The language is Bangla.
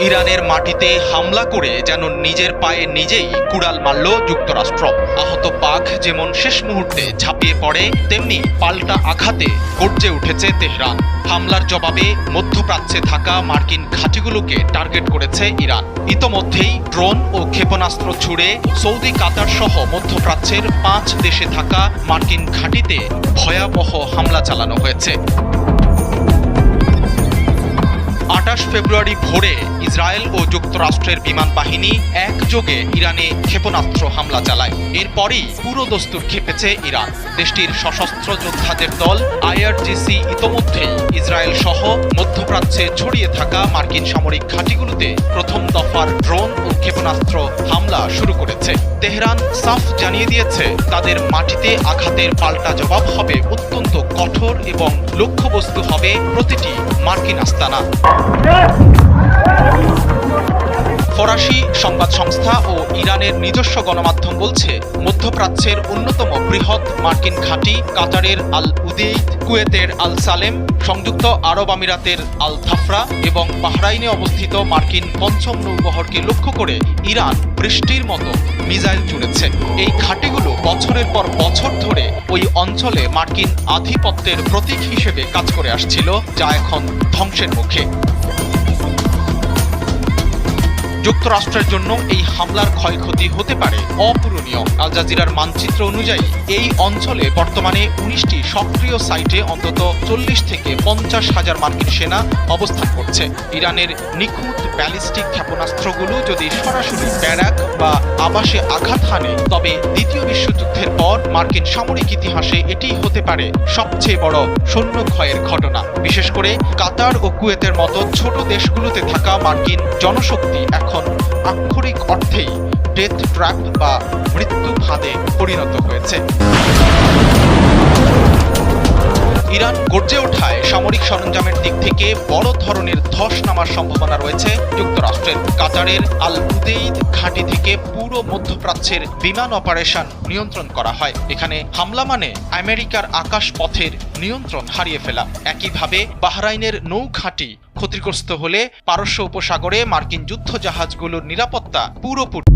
ইরানের মাটিতে হামলা করে যেন নিজের পায়ে নিজেই কুড়াল মারল যুক্তরাষ্ট্র। আহত বাঘ যেমন শেষ মুহূর্তে ঝাঁপিয়ে পড়ে, তেমনি পাল্টা আঘাতে গর্জে উঠেছে তেহরান। হামলার জবাবে মধ্যপ্রাচ্যে থাকা মার্কিন ঘাঁটিগুলোকে টার্গেট করেছে ইরান। ইতোমধ্যেই ড্রোন ও ক্ষেপণাস্ত্র ছুড়ে সৌদি, কাতার সহ মধ্যপ্রাচ্যের 5 দেশে থাকা মার্কিন ঘাঁটিতে ভয়াবহ হামলা চালানো হয়েছে। 28 ফেব্রুয়ারি ভোরে ইসরায়েল ও যুক্তরাষ্ট্রের বিমান বাহিনী একযোগে ইরানে ক্ষেপণাস্ত্র হামলা চালায়। এরপরই পুরো দস্তুর খেপেছে ইরান। দেশটির সশস্ত্র যোদ্ধাদের দল IRGC ইতোমধ্যেই ইসরায়েল সহ মধ্যপ্রাচ্যে ছড়িয়ে থাকা মার্কিন সামরিক ঘাঁটিগুলোতে প্রথম দফার ড্রোন ও ক্ষেপণাস্ত্র হামলা শুরু করেছে। তেহরান সাফ জানিয়ে দিয়েছে, তাদের মাটিতে আঘাতের পাল্টা জবাব হবে অত্যন্ত কঠোর এবং লক্ষ্যবস্তু হবে প্রতিটি মার্কিন আস্তানা। ফরাসি সংবাদ সংস্থা ও ইরানের নিজস্ব গণমাধ্যম বলছে, মধ্যপ্রাচ্যের অন্যতম বৃহৎ মার্কিন ঘাঁটি কাতারের আল উদেইদ, কুয়েতের আল সালেম, সংযুক্ত আরব আমিরাতের আল ধাফরা এবং বাহরাইনে অবস্থিত মার্কিন পঞ্চম নৌবহরকে লক্ষ্য করে ইরান বৃষ্টির মতো মিসাইল ছুড়েছে। এই ঘাঁটিগুলো বছরের পর বছর ধরে ওই অঞ্চলে মার্কিন আধিপত্যের প্রতীক হিসেবে কাজ করে আসছিল, যা এখন ধ্বংসের মুখে। যুক্তরাষ্ট্রের জন্য এই হামলার ক্ষয়ক্ষতি হতে পারে অপূরণীয়। আল জাজিরার মানচিত্র অনুযায়ী এই অঞ্চলে বর্তমানে 19টি সক্রিয় সাইটে অন্তত 40 থেকে 50 হাজার মার্কিন সেনা অবস্থান করছে। ইরানের নিখুঁত ব্যালিস্টিক ক্ষেপণাস্ত্রগুলো যদি সরাসরি ব্যারাক বা আবাসে আঘাত হানে, তবে দ্বিতীয় বিশ্বযুদ্ধের পর মার্কিন সামরিক ইতিহাসে এটিই হতে পারে সবচেয়ে বড় সৈন্য ক্ষয়ের ঘটনা। বিশেষ করে কাতার ও কুয়েতের মতো ছোট দেশগুলোতে থাকা মার্কিন জনশক্তি এখন আক্ষরিক অর্থেই ডেথ ট্র্যাপ বা মৃত্যু ফাঁদে পরিণত হয়েছে। ইরান গর্জে ওঠায় সামরিক সরঞ্জামের দিক থেকে বড় ধরনের ধস নামার সম্ভাবনা রয়েছে যুক্তরাষ্ট্রের। কাতারের আল উদেইদ ঘাঁটি থেকে পুরো মধ্যপ্রাচ্যের বিমান অপারেশন নিয়ন্ত্রণ করা হয়। এখানে হামলা মানে আমেরিকার আকাশ পথের নিয়ন্ত্রণ হারিয়ে ফেলা। একইভাবে বাহরাইনের নৌ ঘাঁটি ক্ষতিগ্রস্ত হলে পারস্য উপসাগরে মার্কিন যুদ্ধ জাহাজগুলোর নিরাপত্তা পুরোপুরি